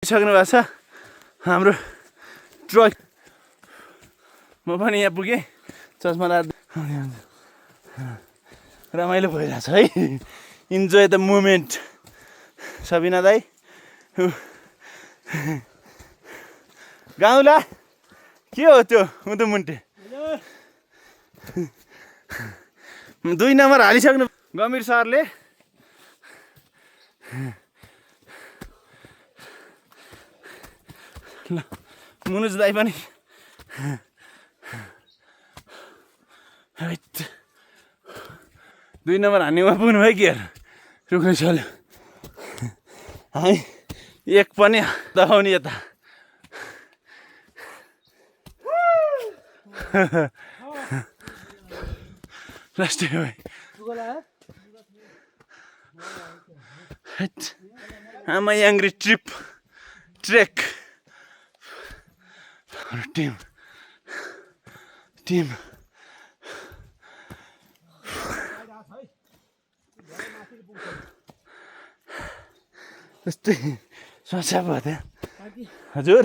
सक्नु भएको छ हाम्रो ट्रक म पनि यहाँ पुगेँ चस्मा लाएर रमाइलो भइरहेछ है इन्जोय द मोमेन्ट सबिना दाई गाउँला के हो त्यो उदुमुन्टे 2 नम्बर हालिसक्नु गम्भीर सरले ल मुनुज दाई पनि 2 नम्बर हान्नेमा पुग्नु भयो कि हेर रुख्नु चल्यो हामी एक पनि दबाउने यता लास्ट आमा याङ्ग्री ट्रिप ट्रेक टिम त्यस्तै समस्या भयो त्यहाँ हजुर